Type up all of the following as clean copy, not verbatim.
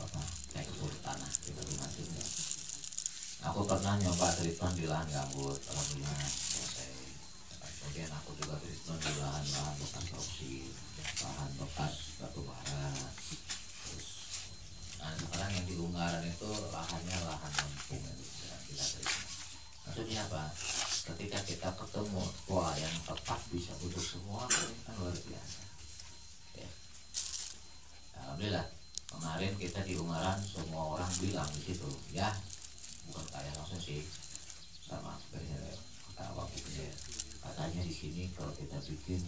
apa tekstur tanah di masing-masing ya. Aku pernah nyoba treatment di lahan gambut, alhamdulillah selesai. Kemudian aku juga treatment di lahan-lahan bekas korupsi, lahan bekas batu bara. Terus, nah sekarang yang di Ungaran itu lahannya lahan lempung itu kita treatment. Maksudnya apa? Ketika kita ketemu pola yang tepat bisa untuk semua, ini kan luar biasa. Ya. Alhamdulillah kemarin kita di Ungaran semua orang bilang di situ ya. Bukan kayak langsung sih sama sebenarnya kata waktunya katanya di sini kalau kita bikin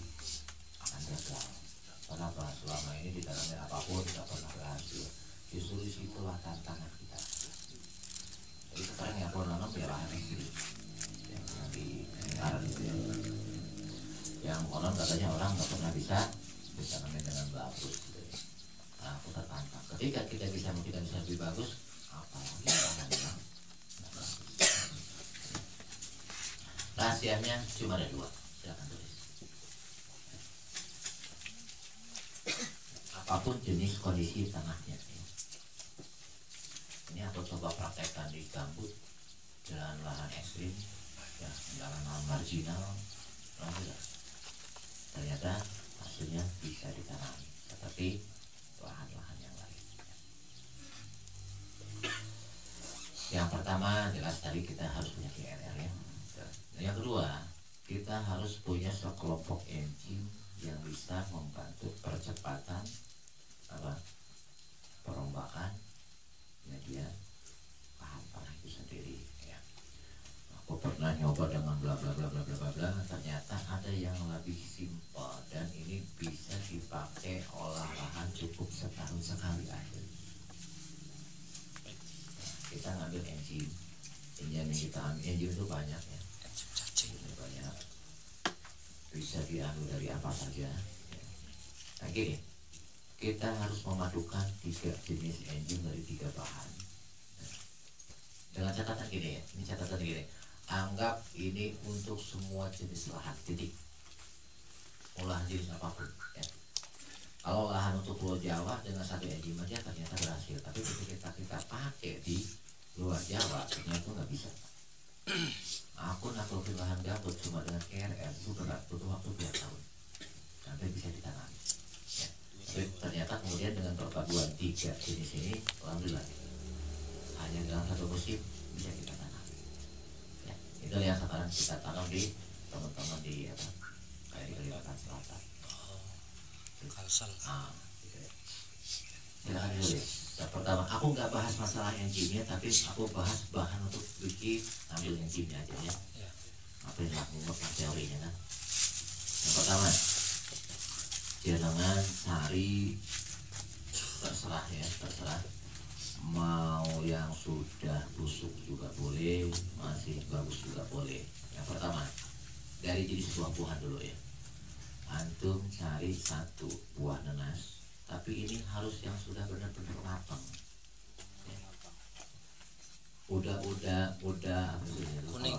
akan gagal. Kenapa? Selama ini ditanamin apapun tidak pernah berhasil. Justru disitulah tantangan kita. Jadi sekarang yang aku nanam ya lahan sendiri yang di lingkaran itu yang konon katanya orang nggak pernah bisa ditanamin dengan bagus gitu. Nah aku tertantang ketika kita bisa lebih bagus apalagi lahan yang rahasianya cuma ada dua, silakan tulis. Apapun jenis kondisi tanahnya. Ini aku coba praktekkan di gambut dengan lahan ekstrim, ya, dengan lahan marginal, alhamdulillah. Ternyata hasilnya bisa ditanami seperti lahan-lahan yang lain. Yang pertama jelas tadi kita harus punya KRL ya. Yang kedua, kita harus punya sekelompok enzim yang bisa membantu percepatan perombakan media bahan tanah itu sendiri. Ya. Aku pernah nyoba dengan bla bla bla bla bla bla bla, ternyata ada yang lebih simpel dan ini bisa dipakai olah lahan cukup setahun sekali aja. Kita ngambil enzim yang kita ambil enzim itu banyak ya. Banyak bisa diambil dari apa saja. Nah gini, kita harus memadukan 3 jenis enzim dari 3 bahan. Dengan catatan gini ya, ini catatan gini. Anggap ini untuk semua jenis lahan, titik. Olahan jenis apapun. Ya. Kalau lahan untuk Pulau Jawa dengan 1 enzim aja ternyata berhasil, tapi ketika kita pakai di luar Jawa ternyata nggak bisa. Aku naklukin lahan gambut cuma dengan KRL itu berat, butuh waktu 2 tahun sampai bisa ditanami ya. Tapi ternyata kemudian dengan perpaduan 3 jenis ini alhamdulillah hanya dalam 1 musim bisa kita tanam ya. Itu yang sekarang kita tanam di teman-teman di apa kayak di Kalimantan Selatan. Kalsel. Silahkan ditulis. Yang pertama, aku nggak bahas masalah enzimnya, tapi aku bahas bahan untuk bikin ambil enzimnya aja ya. Apa yang lakukan teorinya kan? Yang pertama, jangan cari terserah ya, terserah. Mau yang sudah busuk juga boleh, masih bagus juga boleh. Yang pertama, dari jenis buah-buahan dulu ya. Antum cari 1 buah nanas. Tapi ini harus yang sudah benar-benar matang. Ya. Udah apa sih? Kuning.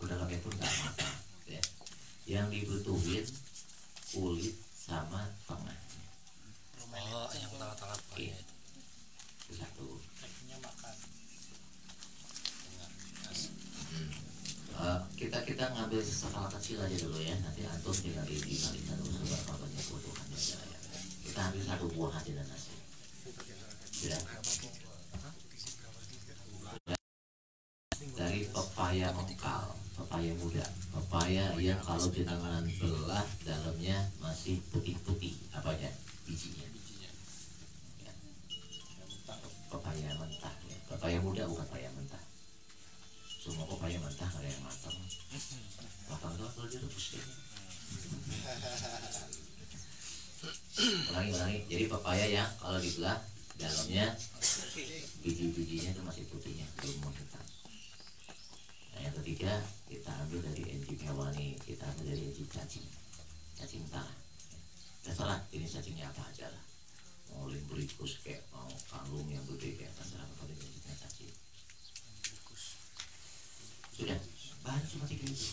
Udah lembek pun nggak matang. Ya. Yang dibutuhin kulit sama tengah. Oh, yang tengah-tengah iya. Itu 1. Kita ngambil skala kecil aja dulu ya. Nanti antum tinggal dikalikan dulu berapa banyak kebutuhannya aja ya. Kita ambil 1 buah aja dan nasi ya. Dari pepaya mengkal, pepaya muda, pepaya yang kalau jenengan belah dalamnya masih putih-putih apanya bijinya ya. Pepaya mentah ya. Pepaya muda bukan pepaya mentah. Semua pepaya mentah ada yang matang tuh kalau direbus deh. Ulangi. Jadi pepaya yang kalau dibelah dalamnya biji-bijinya itu masih putihnya, belum hitam. Nah yang ketiga kita ambil dari enzim hewani, kita ambil dari enzim cacing tanah. Terserah jenis cacingnya apa aja lah. Mau limbrikus kayak mau kalung yang gede kayak terserah apa jenisnya cacing. Sudah bahan cuma 3 itu.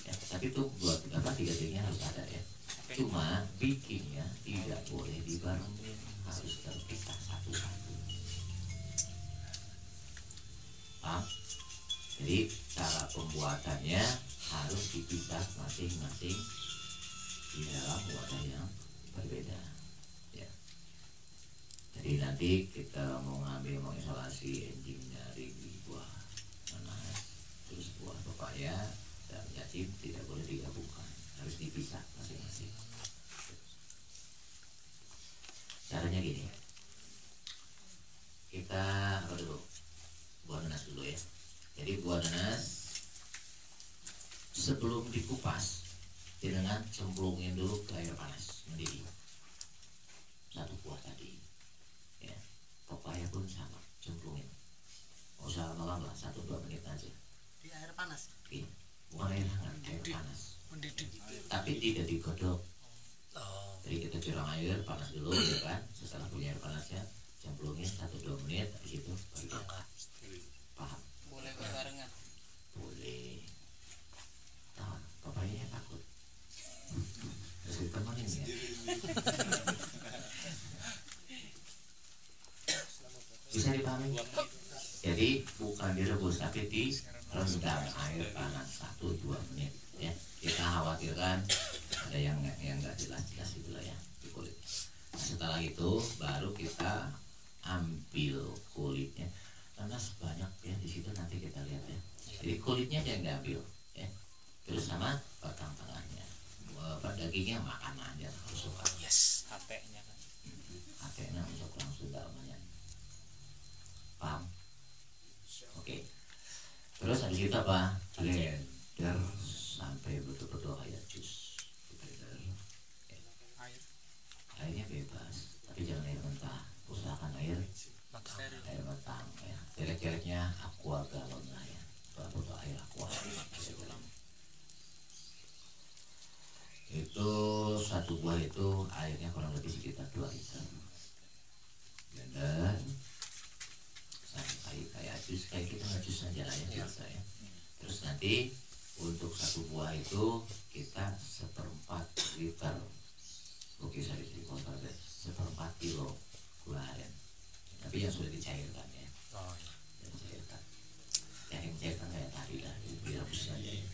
Ya, tapi tuh buat apa 3-3-nya harus ada ya. Cuma bikinnya tidak boleh dibarengin, harus terpisah satu-satu. Paham? Jadi cara pembuatannya harus dipisah masing-masing di dalam wadah yang berbeda. Ya. Jadi nanti kita mau mengisolasi engine dari buah nanas, terus buah pepaya dan jacim tidak boleh digabungkan, harus dipisah masing-masing. Caranya gini, kita apa dulu? Buah nanas dulu ya. Jadi buah nanas sebelum dikupas, dengan cemplungin dulu ke air panas mendidih. Satu buah tadi, ya. Pepaya pun sama, cemplungin. Nggak usah lama-lama, 1-2 menit aja. Di air panas? Iya, bukan air hangat, air panas. Mendidih. Tapi tidak digodok. Oh, Jadi kita curang air panas dulu, ya kan. Setelah punya air panasnya, cemplungin 1-2 menit, habis itu baru angkat. paham. Boleh berbarengan? Boleh. Tahu, papayanya takut. Terus ditemenin ya. Bisa dipahami? Jadi bukan direbus tapi direndam air panas 1-2 menit. Ya, kita khawatirkan ada yang nggak jelas-jelas itulah ya di kulit. Nah, setelah itu baru kita ambil kulitnya. Karena sebanyak ya di situ nanti kita lihat ya. Jadi kulitnya jangan diambil ya. Terus sama batang tengahnya. Dagingnya makan aja kalau suka. Yes. Hatenya kan? Hatenya untuk langsung dalamnya. Paham? Oke. Terus habis itu apa? Blender sampai betul-betul kayak jus. Blender. Air. Airnya bebas, tapi jangan air mentah. Usahakan air matang ya. Jelek-jeleknya aqua galon lah ya. Botol air aqua. Itu satu buah itu airnya kurang lebih sekitar 2 liter. Blender sampai kayak jus, kayak kita ngejus aja lah ya biasa ya. Terus nanti untuk satu buah itu kita 1/4 liter. Oke, saya di kotor deh. 1/4 kilo gula aren. Tapi yang sudah dicairkan ya. Oh, iya. Yang dicairkan. Yang dicairkan kayak tadi lah, direbus aja ya.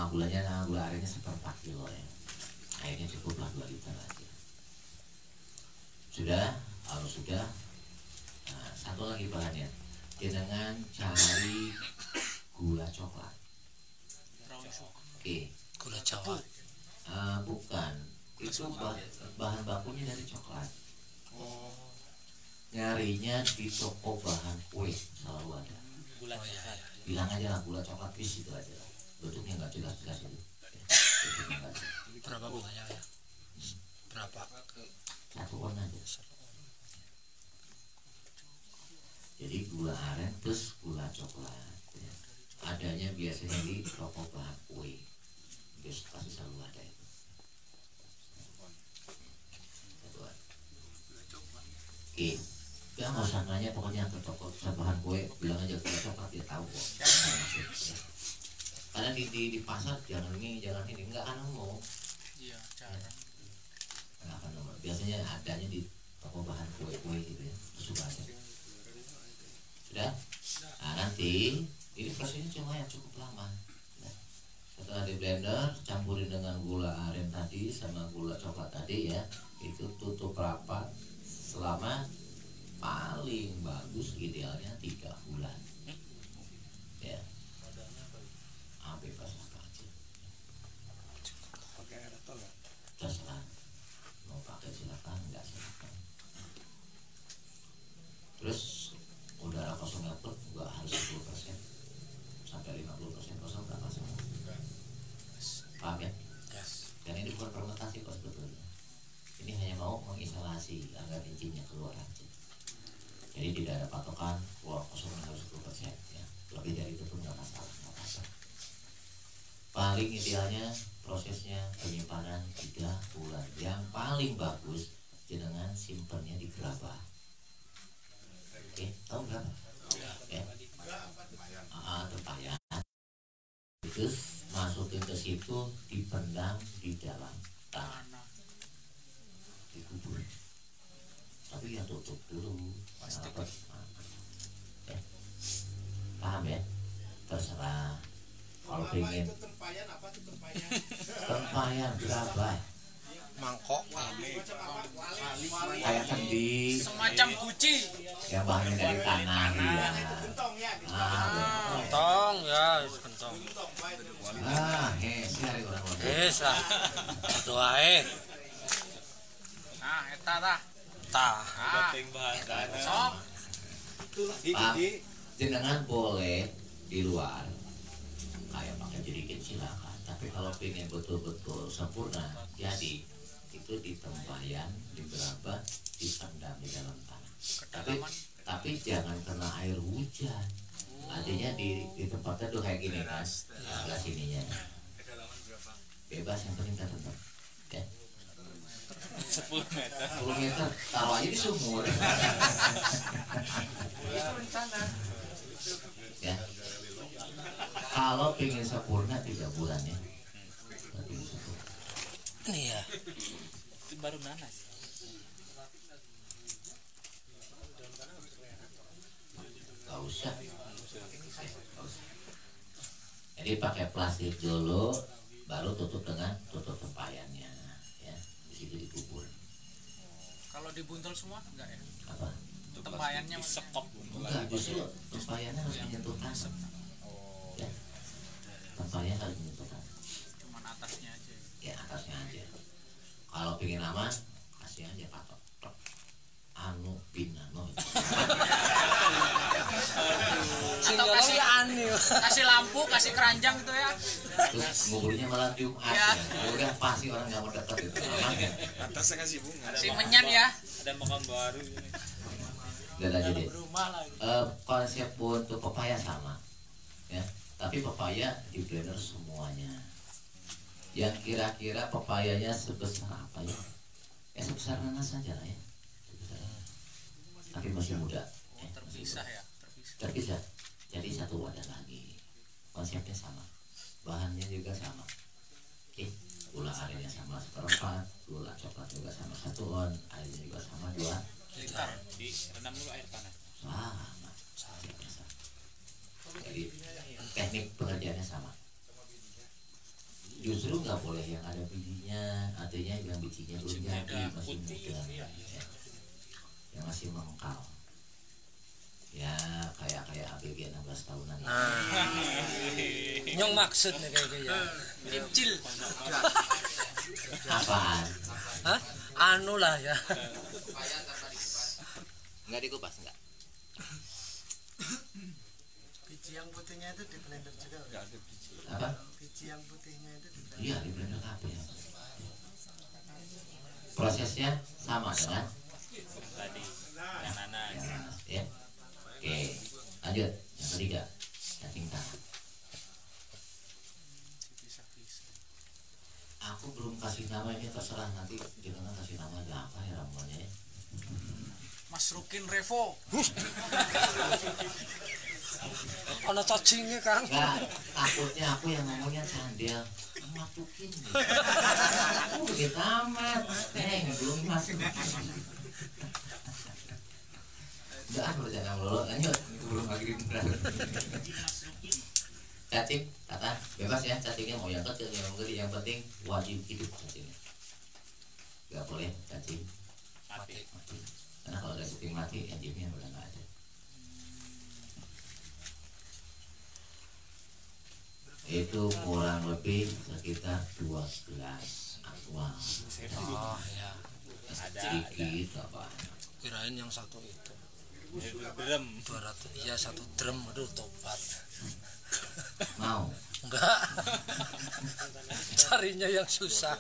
Gulanya gula arennya 1/4 kilo ya. Airnya cukuplah 2 liter aja. Sudah, kalau sudah, nah, satu lagi bahannya. Dengan cari gula coklat. Oke. Gula Jawa. Bukan, itu bahan bakunya dari coklat. Nyarinya di toko bahan kue selalu ada. Gula Oh, iya, coklat. iya. Bilang aja lah gula coklat bis itu aja lah. Bentuknya nggak jelas-jelas itu. Bentuknya nggak jelas. Berapa bunganya ya? Berapa? 1 on aja. Jadi gula aren plus gula coklat ya. Adanya biasanya di toko bahan kue. Biasa pasti selalu ada itu. Oke, ya nggak usah nanya, pokoknya ke toko bahan kue bilang aja gula coklat, dia tahu kok. Karena di pasar jangan ini nggak akan nemu. Iya, jarang. Nggak akan nemu. Biasanya adanya di toko bahan kue gitu ya, suka ada. Sudah? Nah, nanti ini prosesnya cuma yang cukup lama. Nah, setelah di blender, campurin dengan gula aren tadi sama gula coklat tadi ya, itu tutup rapat selama paling bagus idealnya 3 bulan. Ya. Bebas apa aja. Pakai air atau enggak? Terserah. Mau pakai silakan, enggak silakan. Terus udara kosongnya pun enggak harus 10%. Sampai 50% kosong enggak masalah. Paham ya? Yes. Dan ini bukan fermentasi kok sebetulnya. Ini hanya mau mengisolasi agar intinya keluar aja. Jadi tidak ada patokan keluar kosong harus 10% ya. Lebih dari itu pun enggak masalah, enggak apa-apa. Paling idealnya prosesnya penyimpanan 3 bulan. Yang paling bagus jenengan simpennya di gerabah. Oke, tahu berapa? Ya. Tempayan. Terus masukin ke situ, dipendam di dalam tanah. dikubur. Tapi ya tutup dulu. Apa? Ya. Paham ya? Terserah. Kalau pengen Tempayan apa tuh tempayan? tempayan gerabah Mangkok. kayak kendi Semacam guci. yang bahannya dari tanah ya. Kentong ya, kentong. Cari orang orang. Lah. Satu ae. Nah, eta tah. Tah. Sok. Pak, jenengan boleh di luar kayak pakai jerigen silakan. Tapi kalau pengen betul-betul sempurna, jadi itu di tempayan, di gerabah, dipendam di dalam tanah. Tapi jangan kena air hujan. Artinya di tempatnya tuh kayak gini kan, sebelah sininya. Bebas yang penting tak tetap. Ya. 10 meter, taruh aja di sumur. Ya. Kalau pengen sempurna 3 bulan ya. Ini ya. Itu baru nanas. Gak usah. Jadi pakai plastik dulu, baru tutup dengan tutup tempayannya, ya. Di situ dikubur. Kalau dibuntel semua enggak ya? Apa? Tempayannya sekop. Enggak, justru tempayannya harus menyentuh tanah. Ya. Tempayannya harus menyentuh tanah. Cuman atasnya aja. Ya atasnya aja. Kalau pengen aman, kasih aja patok. Anu pinano. Atau kasih lampu, kasih keranjang gitu ya. Terus nguburnya malam Jumat ya. Udah pasti orang nggak mau dekat itu. Aman ya? Atasnya kasih bunga. Si menyan ya. Ada makam baru ini. Udah jadi. Konsep untuk pepaya sama, ya. Tapi pepaya di blender semuanya. Yang kira-kira pepayanya sebesar apa ya? Ya sebesar nanas saja lah ya. Tapi masih muda. Terpisah ya, Terpisah. Jadi satu wadah lagi. Konsepnya sama. Bahannya juga sama. Oke. Gula airnya sama 1/4. Gula coklat juga sama 1 on. Airnya juga sama 2 liter. Rendam dulu air panas. sama. Jadi teknik pengerjaannya sama. Justru nggak boleh yang ada bijinya, artinya yang bijinya belum jadi, masih muda, ya. Yang masih mengkal. Ya kayak ABG 16 tahunan. Nyong maksud nih kayak ya. Kecil. Apaan? Hah? Anu lah ya. Nggak dikupas nggak? Biji yang putihnya itu di blender juga. Enggak ada biji. Apa? Biji yang putihnya itu di blender. Iya di blender kabel. Prosesnya sama dengan Tadi yang nanas. ya. Oke, lanjut yang ketiga, cacing tanah. Aku belum kasih nama ini, terserah nanti jangan kasih nama ada apa ya ramuannya ya. Mas Rukin Revo. Ana cacingnya Kang. Enggak, takutnya aku yang ngomongnya Candel masukin nih. Aku begitu amat, belum masuk. Udah aku jangan lolo, lanjut. Belum lagi cacing, kata bebas ya cacingnya mau yang kecil yang gede, yang penting wajib hidup cacingnya. Gak boleh cacing Mati. mati. Karena kalau ada cacing mati, enzimnya udah nggak ada. Itu kurang lebih sekitar 2 gelas aqua. Oh ya. Sedikit apa? Kirain yang satu itu. Berem. 200 ya 1 drum. Aduh tobat. Mau? Enggak. Carinya yang susah.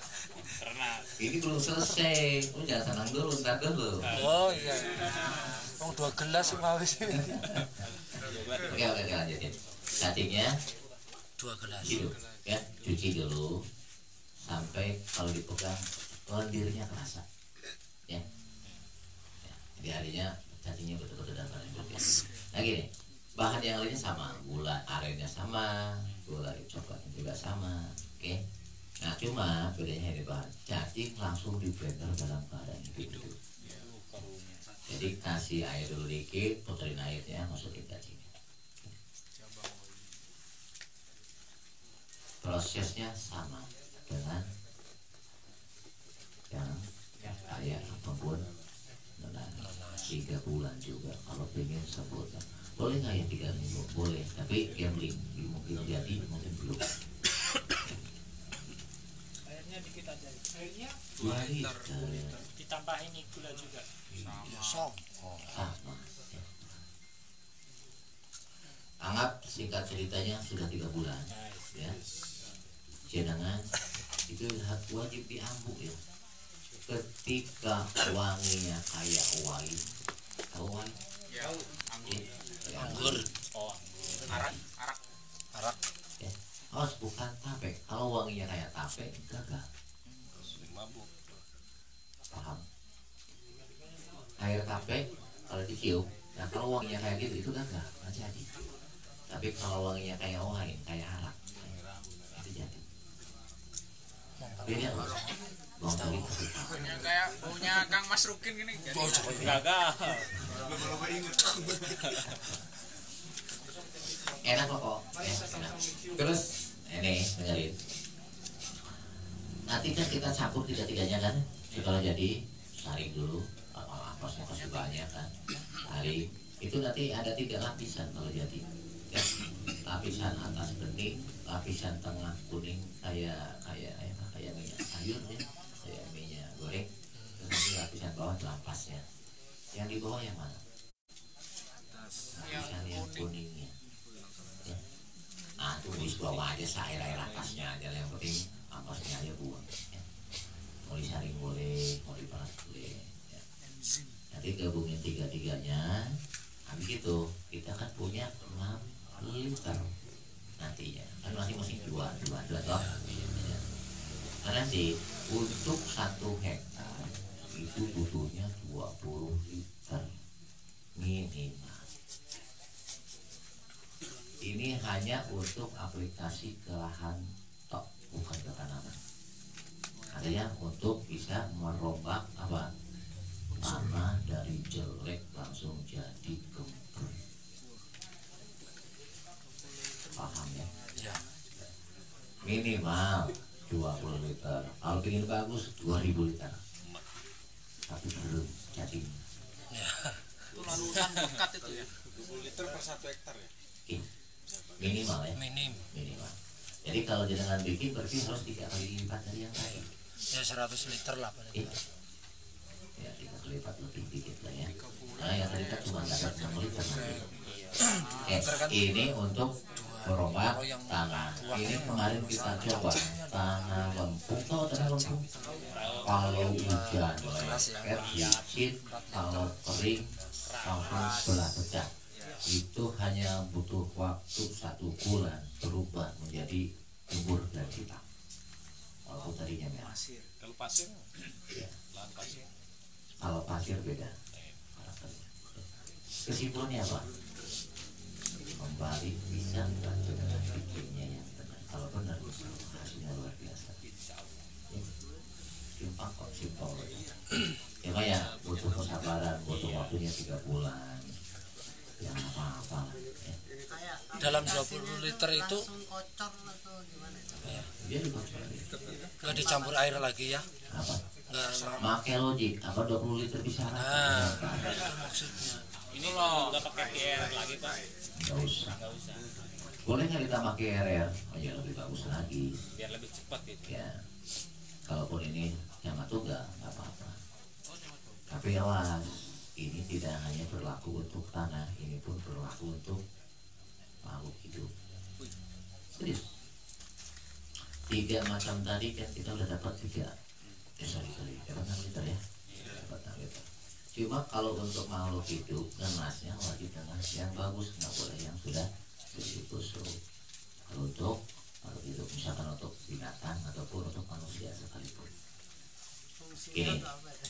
Karena Ini belum selesai. Lu jangan senang dulu, ntar dulu. Oh iya. Wong 2 gelas mau wis. Oke lanjutin. Cacingnya 2 gelas. hidup, ya cuci dulu sampai kalau dipegang lendirnya kerasa, ya. Jadi harinya cacingnya betul-betul dapat hidup ya. Nah gini, bahan yang lainnya sama, gula arennya sama, gula coklatnya juga sama, oke. Nah Cuma bedanya ini Pak, cacing langsung di blender dalam keadaan hidup. Jadi kasih air dulu dikit, puterin airnya, masukin cacing. Prosesnya sama dengan yang kayak apapun nelan 3 bulan juga. Kalau pengen sebulan boleh nggak ya 3 minggu? Boleh, tapi gambling mungkin jadi mungkin belum. Airnya dikit aja. Airnya 2 liter ditambah ini gula juga. sama. Anggap singkat ceritanya sudah 3 bulan ya. Cadangan itu wajib diambuk ya. Ketika wanginya kayak wine, tahu wine? Ya, Anggur. Oh, arak. Ya. Oh, bukan tape. Kalau wanginya kayak tape, gagal. mabuk. Paham? Air tape kalau dicium, nah kalau wanginya kayak gitu itu gagal, nggak jadi. Tapi kalau wanginya kayak wine, kayak arak, itu jadi. Beda loh. Bawang tadi Kayak baunya Kang Mas Rukin gini. Gagal. enak kok. Enak. Terus ini dengerin. Nanti kan kita campur tiga-tiganya kan. Kalau jadi saring dulu. Ampasnya pasti banyak kan. Saring. Itu nanti ada 3 lapisan kalau jadi. Ya. Lapisan atas bening, lapisan tengah kuning kayak minyak sayur ya. Kayak minyak goreng. Terus nanti lapisan bawah itu ampasnya. Yang di bawah yang mana? Lapisan yang kuningnya. Ya. Ah, tulis bawah aja air atasnya aja, yang penting ampasnya aja buang. Ya. Mau disaring boleh, mau dipanas boleh. Ya. Nanti gabungin 3-tiganya. Habis itu kita kan punya 6 liter nantinya. Kan masing-masing 2 toh. Ya. Nah, nanti untuk 1 hektar itu butuhnya 20 liter minimal. Ini hanya untuk aplikasi ke lahan tok, bukan ke tanaman. Artinya untuk bisa merombak apa? Tanah dari jelek langsung jadi gembur. Paham ya? Ya. Minimal 20 liter. Kalau ingin bagus 2000 liter. Tapi belum jadi. Itu larutan bekat itu ya. 20 liter per 1 hektar ya? Minimal ya. Minimal. Jadi kalau jenengan bikin berarti harus 3 kali lipat dari yang lain. Ya 100 liter lah paling. Iya. Ya 3 kali lipat lebih dikit lah ya. Nah yang tadi kan cuma dapat 6 liter nanti. Ini untuk merombak tanah. Ini kemarin kita coba tanah lempung. Tahu tanah lempung? Kalau hujan lengket, licin, kalau kering langsung belah pecah. Itu hanya butuh waktu 1 bulan berubah menjadi gembur dan hitam. Walaupun tadinya merah. Kalau pasir, Ya. lahan pasir. Kalau pasir beda. Kesimpulannya apa? Kembali bisa membantu dengan bikinnya yang benar. Kalau benar hasilnya luar biasa. Ya. Gampang kok, simpel. Cuma ya butuh kesabaran, butuh waktunya 3 bulan. Ya apa-apa. Ya. Dalam 20 liter itu Langsung kocor atau gimana? ya, Dia juga seperti nggak dicampur air lagi ya. apa? Nggak Pakai logik, apa 20 liter bisa? Nah, maksudnya. Ini loh, nggak pakai PR lagi pak? Nggak usah. Nggak usah, Boleh nggak kita pakai RR? Oh ya lebih bagus lagi. biar lebih cepat gitu. Ya, kalaupun ini yang nggak apa-apa. Tapi awas, ini tidak hanya berlaku untuk tanah, ini pun berlaku untuk makhluk hidup. Serius. 3 macam tadi kan kita udah dapat 3. Dapat 6 liter ya. Dapat 6 liter. Cuma kalau untuk makhluk hidup, ngenasnya wajib ngenas yang bagus, nggak boleh yang sudah busuk. Kalau untuk makhluk hidup, misalkan untuk binatang ataupun untuk manusia sekalipun. Fungsinya Oke. tuh apa ya?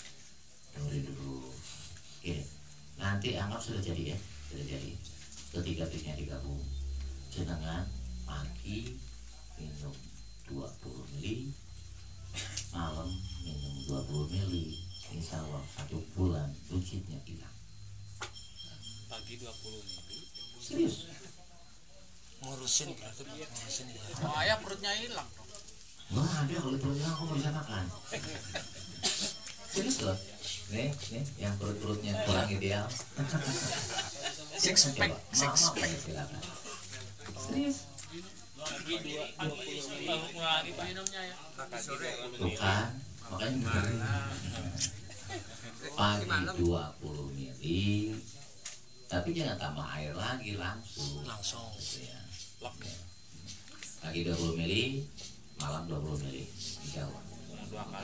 Dengerin dulu. Oke, nanti anggap sudah jadi ya, sudah jadi. Ketiga-tiganya digabung. Jenengan pagi minum 20 mili, 30 mili, insya Allah 1 bulan buncitnya hilang. Pagi 20 mili. Serius? Ngurusin berarti ngurusin ya. Oh, ayah perutnya hilang dong. Wah, ada kalau perutnya aku bisa makan. Serius loh. Nih, yang perut-perutnya kurang ideal. Six pack, Mama silakan. Serius? Pagi 20 lagi Pak. Minumnya ya. Bukan, makanya pagi 20 mili, tapi jangan tambah air lagi langsung. Gitu ya. Pagi 20 mili, malam 20 mili, insya Allah.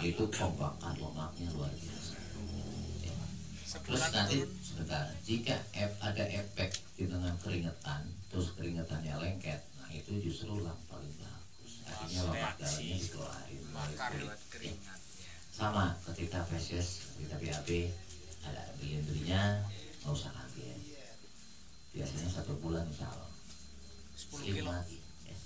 Itu pembakaran lemaknya luar biasa. Ya. Terus nanti sebentar, jika ada efek di dengan keringetan, terus keringetannya lengket, nah itu justru lemak paling bagus. Artinya lemak dalamnya dikeluarin. Sama ketika feses, ketika BAB, ada beli-belinya, nggak usah kaget. Biasanya 1 bulan insya Allah 10 kilo. mati. Ya.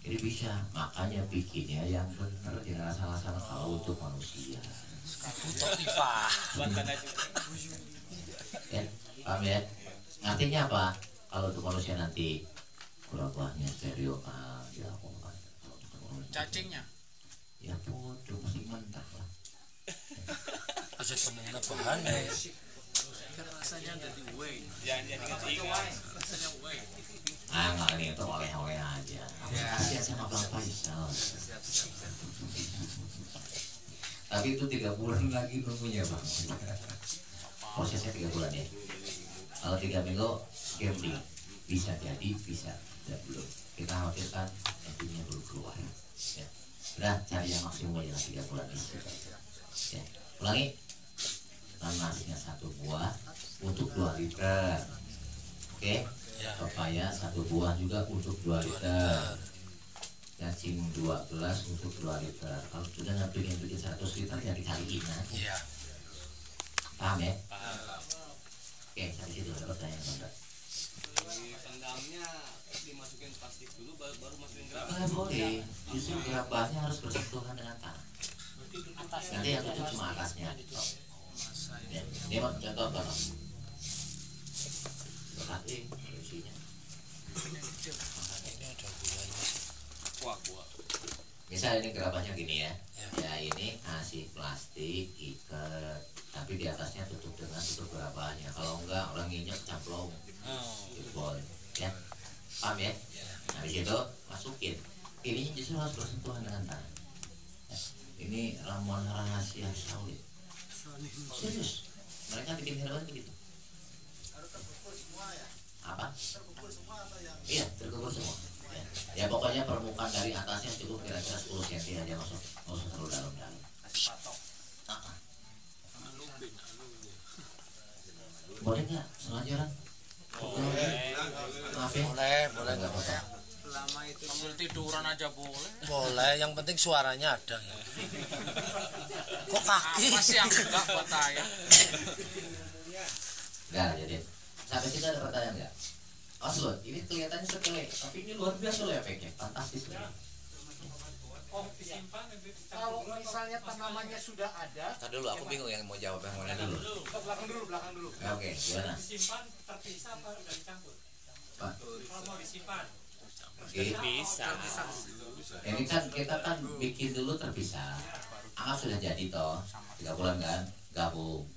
Jadi bisa, makanya bikinnya yang benar, jangan salah-salah kalau untuk manusia. Untuk IPA. Buat tanda juga. Ya, paham ya? Artinya apa? Kalau untuk manusia nanti kurang-kurangnya stereo dilakukan. Cacingnya. Ya bodoh, masih mentah lah. Aja temennya bahan Kan rasanya dari whey. Jangan jadi ketinggalan. Rasanya whey. Nggak ini itu oleh-oleh aja. Kasihan sama Bang Faisal. Tapi itu 3 bulan lagi nunggunya Bang. Prosesnya 3 bulan ya. Kalau 3 minggu gambling, bisa jadi, bisa tidak belum. Kita khawatirkan endingnya belum keluar. Ya. Udah cari yang maksimum aja 3 bulan ini. Ya. Ulangi. Nanasnya 1 buah untuk 2 liter. Oke. Pepaya 1 buah juga untuk 2 liter. Cacing 2 gelas untuk 2 liter. Kalau sudah nggak bikin 100 liter ya dikaliin aja. Iya. Paham ya? Paham. Oke, sampai situ ada pertanyaan Bang. Di kandangnya dimasukin plastik dulu baru masukin gerabah. Nggak boleh. Justru gerabahnya harus bersentuhan dengan tanah. Nanti yang tutup cuma atasnya. Ya, ini mah contoh apa? Berarti isinya. Ini ada gulanya. Kuah. Misal ini gerabahnya gini ya. Ya. Ya ini kasih plastik ikat, tapi di atasnya tutup dengan tutup gerabahnya. Kalau enggak orang nginjek camplong. Jebol. Ya. Paham ya? Nah di situ masukin. Ini justru harus bersentuhan dengan tanah. Ya. Ini ramuan rahasia Sauli. Serius. Mereka bikin heroin begitu. Apa? Iya, terkubur semua. Ya pokoknya permukaan dari atasnya cukup kira-kira 10 cm aja, masuk terlalu dalam-dalam. Boleh nggak selanjutnya? Maaf ya. Boleh nggak apa-apa. Lama itu Sambil tiduran aja boleh. Boleh, yang penting suaranya ada. Kok kaki? Apa sih yang enggak buat ayah? Nggak, jadi sampai kita ada pertanyaan nggak? Mas loh, ini kelihatannya sepele, tapi ini luar biasa loh efeknya, fantastis loh. Kalau misalnya tanamannya sudah ada, Ntar dulu, aku bingung yang mau jawab yang mana dulu. belakang dulu. Oke, gimana? Disimpan terpisah apa udah dicampur? Pak, Kalau mau disimpan, oke. Bisa. Ini kan kita kan bikin dulu terpisah. Anggap sudah jadi toh, 3 bulan kan, gabung.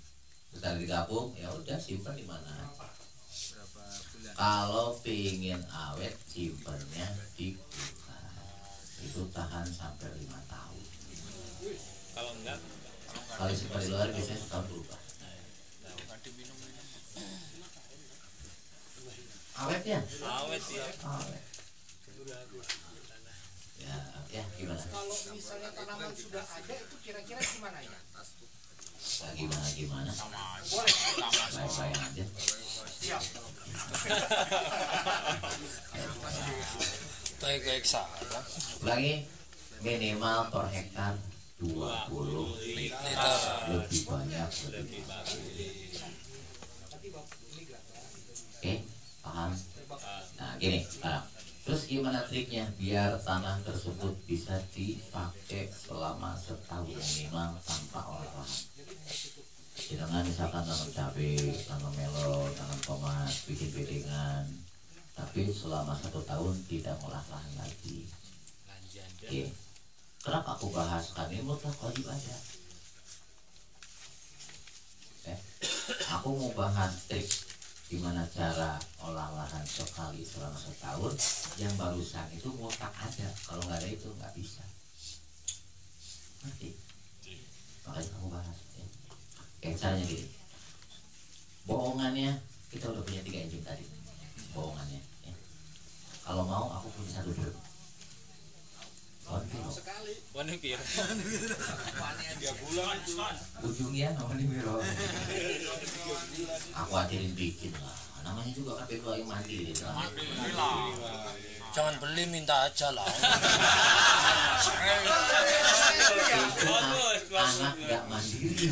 Setelah digabung, ya udah simpan di mana. Kalau pingin awet, simpennya di kulkas. Itu tahan sampai 5 tahun. Kalau enggak, Kalau simpan di luar biasanya setahun berubah. Enggak diminum-minum. Awet ya? awet ya. Awet. Ya gimana? Kalau misalnya tanaman sudah ada, itu kira-kira gimana ya? Nah, gimana? Sama aja. Boleh. Baik-baik aja. Siap. Kayak salah. Ulangi, minimal per hektar 20 Liter. lebih banyak lebih bagus. Oke, paham? Nah gini sekarang, Terus gimana triknya biar tanah tersebut bisa dipakai selama setahun minimal tanpa olahan? Dengan misalkan tanam cabai, tanam melon, tanam tomat, bikin bedengan, tapi selama 1 tahun tidak ngolah lahan lagi. Oke. Kenapa aku bahas kan ini mutlak wajib aja? Aku mau bahas trik gimana cara olah lahan sekali selama setahun. Yang barusan itu mutlak ada, kalau nggak ada itu nggak bisa. Ngerti? Makanya kamu bahas ya. Kayak caranya gini, bohongannya kita udah punya 3 injil tadi, bohongannya ya. Kalau mau aku punya 1 drum Wanipir. 3 bulan ujungnya nama di biro. Aku ajarin bikin lah, namanya juga kan biro yang mandiri lah. Jangan beli, minta aja lah. Anak gak mandiri,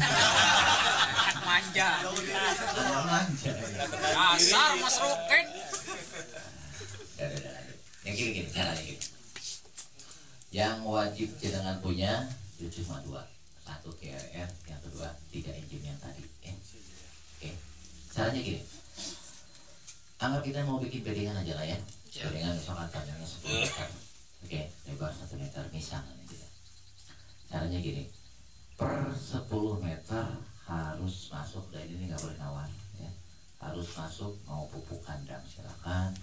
Manja. anak manja. Dasar Mas Roket. Yang gini caranya gini. Yang wajib cadangan punya itu cuma 2, 1 KRR, yang kedua 3 engine yang tadi. Oke. Caranya gini. Anggap kita mau bikin bedengan aja lah ya. Bedengan misalkan panjangnya 10 meter. Oke, lebar 1 meter misalnya gitu. Caranya gini. Per 10 meter harus masuk, dan ini nggak boleh nawar ya. Harus masuk, mau pupuk kandang silakan,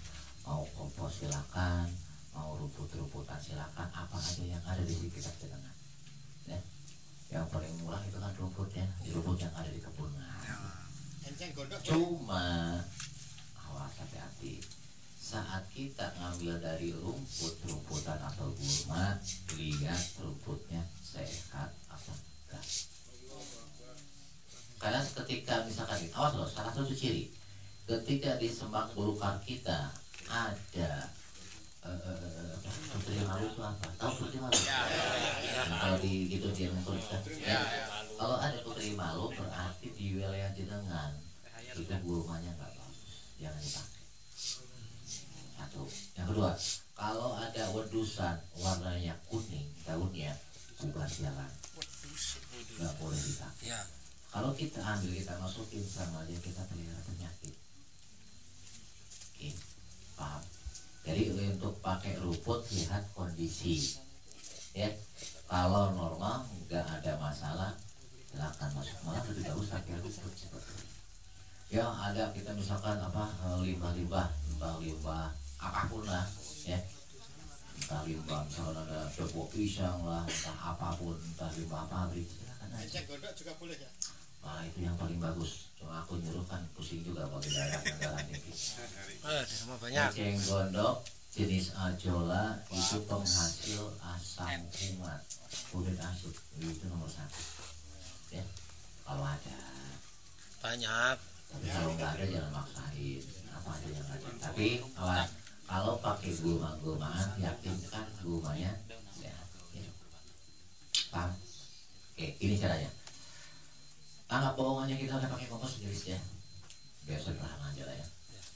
mau kompos silakan, mau rumput-rumputan silakan, apa aja yang ada di sekitar cadangan ya. Yang paling murah itu kan rumputnya, rumput yang ada di kebun. Cuma awas, hati-hati saat kita ngambil dari rumput-rumputan atau gulma, lihat rumputnya sehat apa enggak. Karena ketika misalkan awas loh, salah satu ciri ketika di semak belukar kita ada putri malu itu apa? Tahu putri malu? Kalau di gitu dia mengusulkan. Kalau ada putri malu berarti di wilayah jenengan itu gulmanya nggak bagus, jangan dipakai. Satu. Yang kedua, kalau ada wedusan warnanya kuning daunnya, bubar jalan, nggak boleh dipakai. Kalau kita ambil, kita masukin sama dia, kita pelihara penyakit. Oke, paham? Jadi untuk pakai rumput lihat kondisi ya. Kalau normal nggak ada masalah, silakan masuk, malah lebih bagus pakai rumput seperti ini. Ya ada kita misalkan apa limbah apapun lah ya, entah limbah misalkan ada debu pisang lah, entah apapun, entah limbah pabrik, silakan aja. Juga boleh ya. Malah itu yang paling bagus. Cuma aku nyuruh kan pusing juga bagi daerah negara ini. Di rumah banyak. Eceng gondok jenis ajola itu penghasil asam kumat, urin asam itu nomor 1 ya. Kalau ada Banyak. tapi kalau nggak ada jangan maksain, apa aja yang ada. Tapi kalau pakai gulma-gulmaan, yakinkan gulmanya sehat ya. Paham? Oke, ini caranya. Anggap bohongannya kita udah pakai kompos jenis ya, biasa sederhana aja lah ya.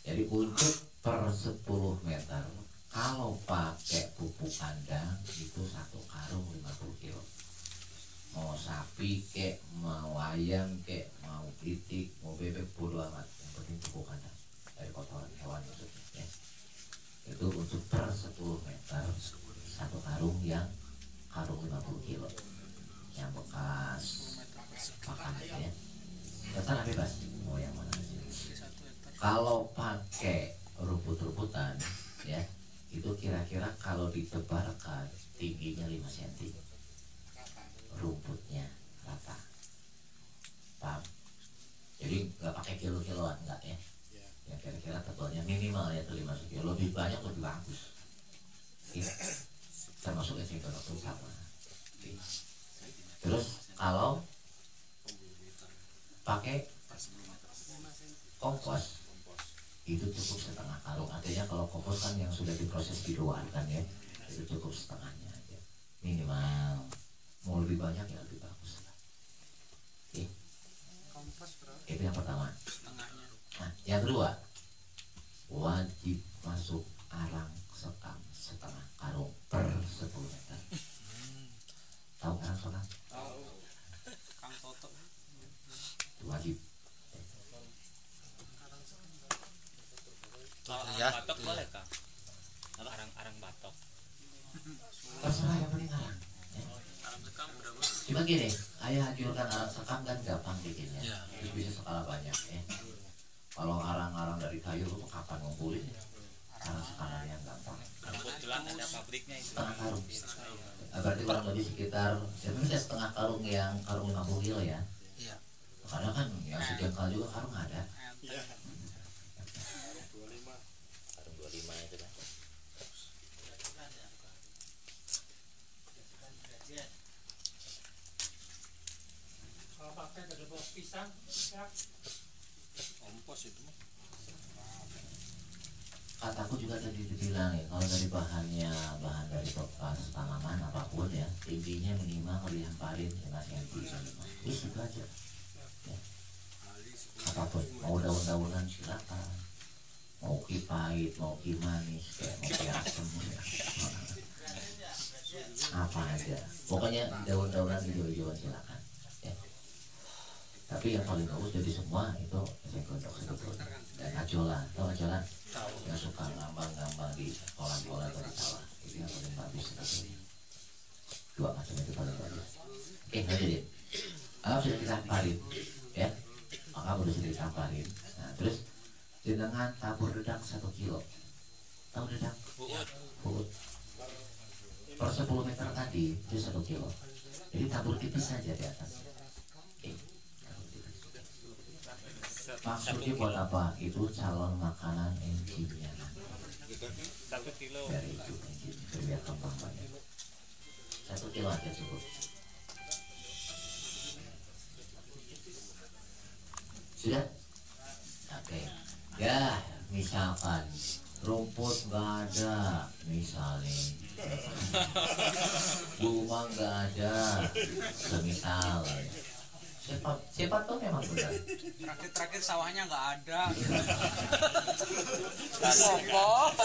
Jadi untuk per 10 meter kalau pakai pupuk kandang itu 1 karung 50 kilo. Mau sapi kek, mau ayam kek, mau pitik, mau bebek, bodo amat. Yang penting pupuk kandang dari kotoran hewan maksudnya ya. Itu untuk per 10 meter 1 karung yang karung 50 kilo yang bekas makan ya. Terserah bebas mau yang mana aja. Kalau pakai rumput-rumputan ya, itu kira-kira kalau ditebarkan tingginya 5 cm rumputnya rata. Paham? Jadi nggak pakai kilo-kiloan, enggak ya. Ya kira-kira tebalnya minimal ya 5 cm, lebih banyak lebih bagus ya. Termasuk eceng gondok terutama. Terus kalau pakai kompos itu cukup setengah karung. Artinya kalau kompos kan yang sudah diproses di luar kan ya, itu cukup setengahnya aja minimal. Mau lebih banyak ya lebih bagus lah. Oke. Itu yang pertama. Nah, yang kedua wajib masuk arang sekam. terserah yang penting ngarang. Alam sekam udah bos. Cuma gini, ayah hancurkan alat sekam kan gampang bikinnya, Ya. itu bisa skala banyak ya. Kalau arang-arang dari kayu lu kapan ngumpulin? Arang skalanya yang gampang. Kebetulan ada pabriknya itu. Setengah karung. Berarti kurang lebih sekitar, sebenarnya setengah karung yang karung 50 kilo ya. Iya. Karena kan yang sejengkal juga karung ada. Karung 25 itu kan. Kalau pakai gedebok pisang, ya, Kompos itu mah. Kataku juga tadi dibilang ya, kalau dari bahan dari bekas tanaman apapun ya, tingginya minimal kalau dihamparin 5 cm. Itu aja. Ya. Apapun, mau daun-daunan silakan, mau kipait, mau kimanis, kayak mau asem ya. Apa aja, pokoknya daun-daunan hijau-hijauan silakan. Ya. Tapi yang paling bagus jadi semua itu eceng gondok sebetulnya. Dan ajolan, tau ajolan? Yang suka ngambang-ngambang di kolam-kolam atau di sawah, itu yang paling bagus sebetulnya. Dua macam itu paling bagus. Oke, lanjut ya. Kalau sudah ditamparin, ya, maka udah sudah ditamparin. Nah, terus dengan tabur dedak 1 kilo. Tahu dedak? Buut. Per 10 meter tadi itu 1 kilo. Jadi tabur tipis saja di atas. Oke. Maksudnya buat apa? Itu calon makanan engine-nya. 1 kilo. Dari itu engine, biar kembang banyak. 1 kilo aja cukup. Sudah? Oke. Ya, misalkan rumput nggak ada, misalnya bunga nggak ada, semisal. Siapa tuh memang benar. Terakhir sawahnya nggak ada. Apa?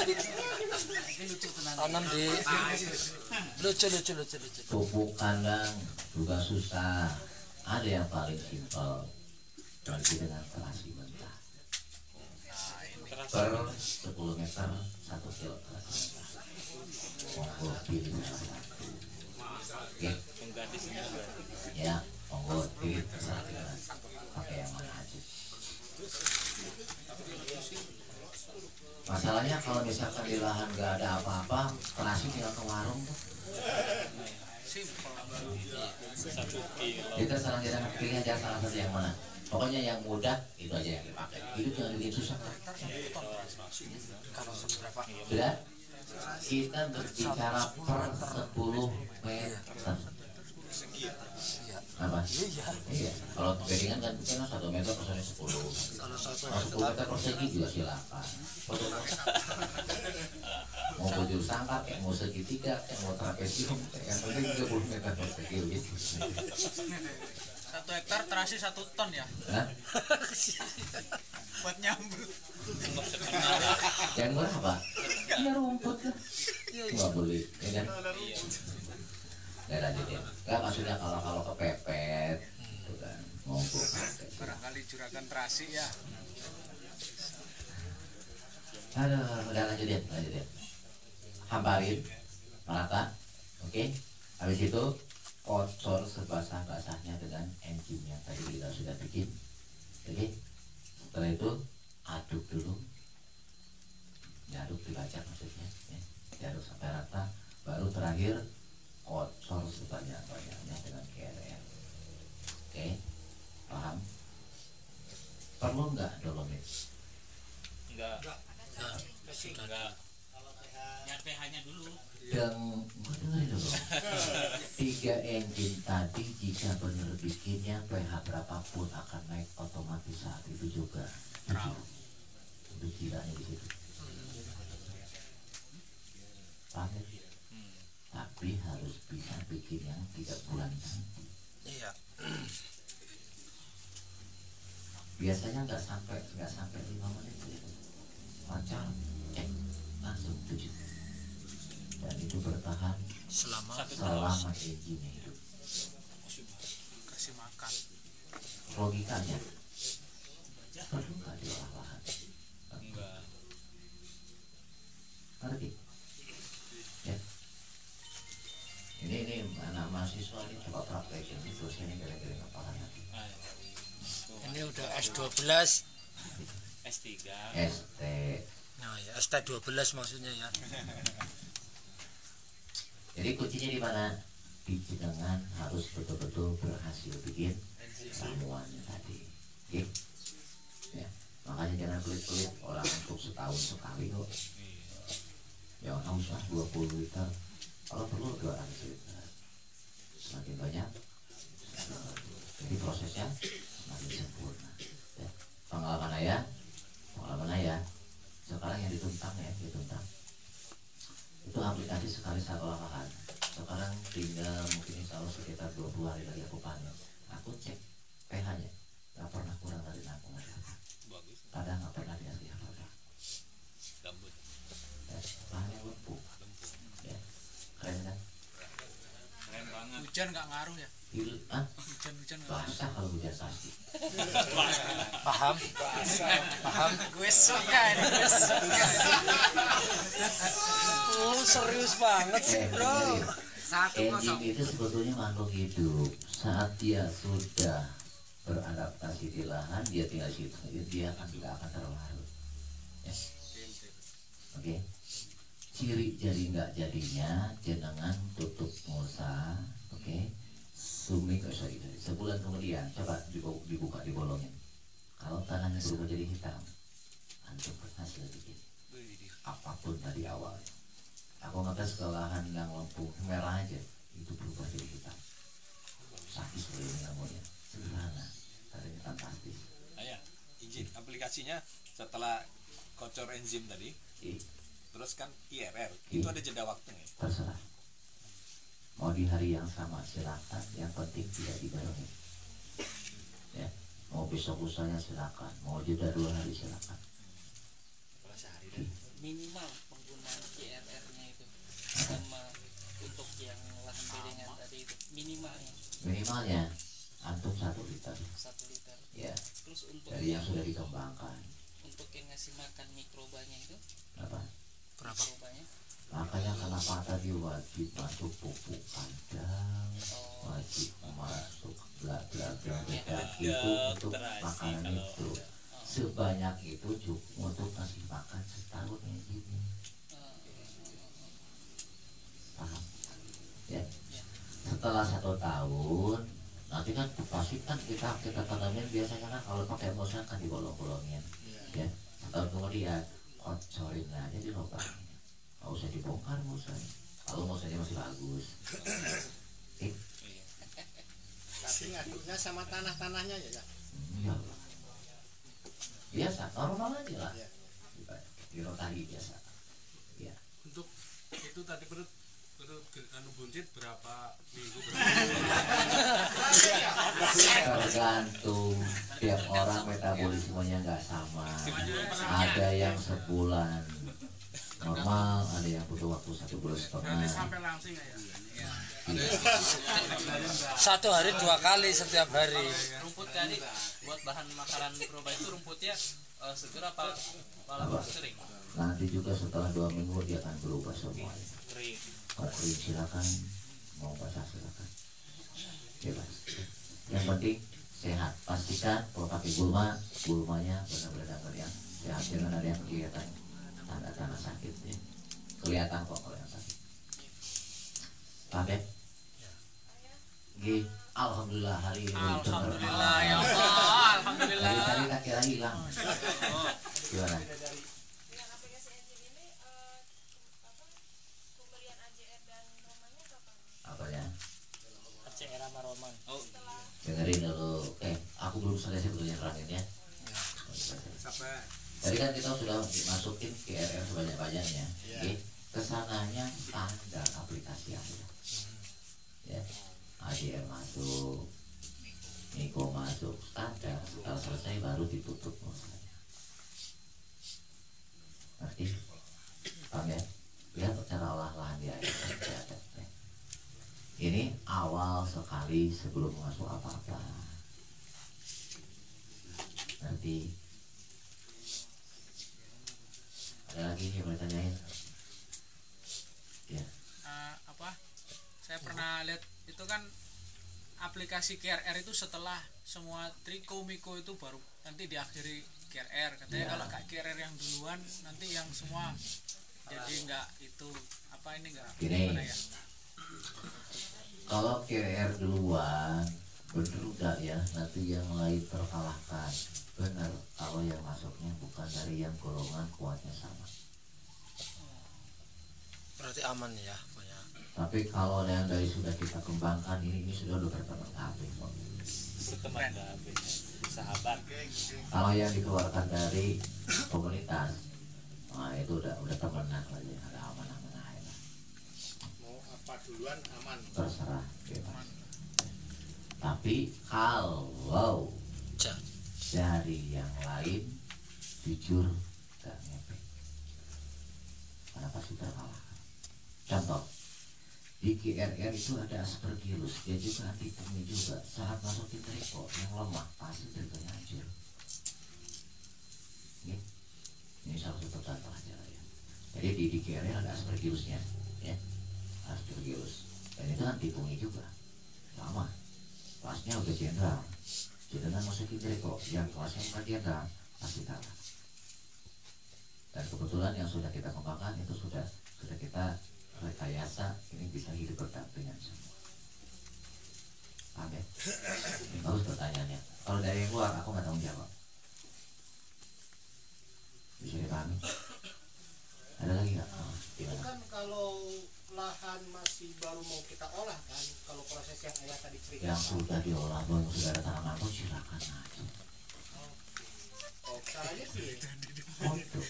Tanam di lucu. Pupuk kandang juga susah. Ada yang paling simpel, ganti dengan terasi mentah. Per 10 meter 1 kilo terasi mentah. Monggo pilih salah satu. Oke. Ya, monggo pilih terserah dengan pakai yang mana aja. Masalahnya kalau misalkan di lahan nggak ada apa-apa, terasi tinggal ke warung tuh. Kita sekarang kita pilih aja salah satu yang mana. Pokoknya yang mudah itu aja yang dipakai. Itu jangan bikin susah. Sudah? Kita berbicara per 10 meter. Apa? Iya. Kalau bedingan kan 1 meter persennya 10. Kalau 10 meter persegi juga silakan. Mau bujur sangka, kayak mau segitiga, kayak mau trapesium, yang penting 30 meter persegi gitu. 1 hektar terasi 1 ton ya. Hah? Buat nyambut. Yang berapa? Ya rumput lah. Nggak beli, ya kan? Nggak lanjut ya. Nggak, maksudnya kalau kepepet, gitu kan, ngumpul. Barangkali juragan terasi ya. Aduh, udah lanjutin. Hamparin, merata, oke. Habis itu kocor sebasah-basahnya dengan engine yang tadi kita sudah bikin, oke. Setelah itu aduk dulu, diaduk dibacak maksudnya, ya. Diaduk sampai rata, baru terakhir kocor sebanyak-banyaknya dengan KRR. Oke, paham? Perlu nggak dolomit? Enggak. Sudah. Lihat pH-nya dulu. Dan dengerin dulu. 3 engine tadi jika benar bikinnya pH berapapun akan naik otomatis saat itu juga. Itu gilanya di situ. Paham? Tapi harus bisa bikin yang 3 bulan nanti. Iya. Biasanya nggak sampai 5 menit ya. Macam langsung 7. Dan itu bertahan Selama engine hidup. Kasih makan. Logikanya perlu nggak diolah lahan? Enggak. Ngerti? Ya. anak mahasiswa ini coba praktekin itu sini kira-kira ngapain nanti. Ini udah S12. S3. ST. Nah, ya ST12 maksudnya ya. Jadi kuncinya di mana? Di jenengan harus betul-betul berhasil bikin ramuannya tadi. Oke? Ya. Makanya jangan pelit-pelit orang untuk setahun sekali kok. Jangan usah 20 liter. Kalau perlu 200 liter. Semakin banyak, jadi prosesnya semakin sempurna. Ya. Pengalaman ayah, sekarang yang dituntang itu aplikasi sekali satu olahan. Sekarang tinggal mungkin insya Allah sekitar 20 hari lagi aku panen. Aku cek pH-nya, nggak pernah kurang dari 6,1. Bagus. Kadang nggak pernah di atas apa. Gambut. Ya, bahannya lempung. Ya, keren kan? Keren banget. Hujan nggak ngaruh ya? Hujan nggak ngaruh. Basah kalau hujan pasti. Paham? Paham? Gue suka ini, gue suka. Serius banget sih, Bro. Anjing itu sebetulnya makhluk hidup. Saat dia sudah beradaptasi di lahan, dia tinggal situ, dia akan tidak akan terlarut. Ya. Oke. Ciri jadi nggak jadinya jenengan tutup musa, oke. Suming, sebulan kemudian coba dibuka, dibolongin. Kalau tanahnya berubah jadi hitam, antum berhasil bikin apapun tadi awal. Aku ngetes ke lahan yang lempung merah aja, itu berubah jadi hitam. Sakit sebenarnya namanya, sederhana, tapi fantastis. Ayah, izin aplikasinya setelah kocor enzim tadi, terus kan IRR, itu ada jeda waktu nggak? Terserah. Mau di hari yang sama silakan, yang penting tidak dibarengin. Ya, mau besok lusanya silakan, mau jeda 2 hari silakan. Minimal penggunaan CRR-nya itu sama untuk yang lahan bedengan tadi itu Minimalnya antum 1 liter. 1 liter. Ya. Terus untuk Dari yang sudah dikembangkan. untuk yang ngasih makan mikrobanya itu Apa? mikrobanya Makanya kenapa tadi wajib masuk pupuk kandang, wajib masuk bla itu untuk makanan itu. Sebanyak itu cukup untuk kasih makan setahun ini. Paham? Ya. Setelah 1 tahun, nanti kan pasti kan kita tanamin biasanya kan kalau pakai musa kan dibolong-bolongin. Ya. Setahun kemudian kocorin aja di lubang. Nggak usah dibongkar musanya. Kalau musanya masih bagus. Tapi ngaduknya sama tanah-tanahnya ya, Kak? Iya. Biasa, normal aja lah. Dirotahi biasa. Ya. Untuk itu tadi perut buncit berapa minggu? Tergantung tiap orang metabolismenya nggak sama. Ada yang sebulan normal, ada yang butuh waktu 1 bulan setengah. Sampai langsing ya? 1 hari 2 kali setiap hari. rumput tadi buat bahan makanan mikroba itu rumputnya seger apa kering? Nanti juga setelah 2 minggu dia akan berubah semuanya. Kering. Kalau kering silakan, mau basah silakan. Bebas. Yang penting sehat. Pastikan kalau pakai gulmanya benar-benar yang sehat, jangan ada yang kelihatan tanda-tanda sakit. Kelihatan kok kalau yang sakit. Pakai? Gih, alhamdulillah hari ini. Alhamdulillah ya Allah, alhamdulillah. Tadi tak kira hilang. Gimana? Dengan aplikasi Enzim ini pembelian AJR dan Romanya kapan? Apanya? ACR sama Roman. Dengerin dulu. Aku belum selesai sebetulnya terangin ya. Tadi kan kita sudah masukin KRR sebanyak-banyaknya. Oke. Kesananya standar aplikasi aja. Ya. ADR masuk, Miko masuk, standar. Setelah selesai baru ditutup musanya. Ngerti? Paham ya? Lihat cara olah lahan dia. Ini awal sekali sebelum masuk apa-apa. Nanti ada lagi yang mau ditanyain? Ya. Saya pernah lihat itu kan aplikasi KRR itu setelah semua Triko Miko itu baru nanti diakhiri KRR katanya. Kalau Kak KRR yang duluan nanti yang semua jadi enggak itu apa ini enggak Gini. gimana ya? Kalau KR duluan bener enggak ya nanti yang lain terkalahkan. Benar kalau yang masuknya bukan dari yang golongan kuatnya sama. Berarti aman ya banyak. Tapi kalau yang dari sudah kita kembangkan ini sudah berteman kabeh kok. Teman kabeh. Sahabat. Kalau yang dikeluarkan dari komunitas, nah itu udah temenan aja, ada aman-aman aja. Mau apa duluan aman. Terserah bebas. Tapi kalau dari yang lain jujur gak ngepek, karena pasti terkalahkan. Contoh di KRR itu ada aspergillus, dia juga anti pumi juga. Saat masukin triko yang lemah pasti trikonya hancur. Ini salah satu contoh aja ya. Jadi di KRR ada aspergillusnya, ya, aspergillus, dan itu anti pumi juga, sama. Kelasnya udah jenderal, jenderal masukin triko, yang kelasnya bukan jenderal pasti kalah. Dan kebetulan yang sudah kita kembangkan itu sudah kita rekayasa, ini bisa hidup berdampingan semua. Paham ya? Bagus pertanyaannya. Kalau dari yang luar aku nggak tahu jawab. Bisa dipahami? Ada lagi nggak? Itu Gimana? kan kalau lahan masih baru mau kita olah kan, kalau proses yang ayah tadi ceritakan. Yang sudah diolah belum sudah ada tanaman pun silakan aja. Oh, caranya sih. Untuk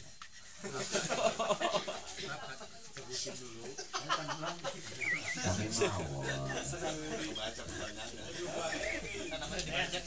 kami mau. Baca pertanyaannya. Tanamannya dibanyak.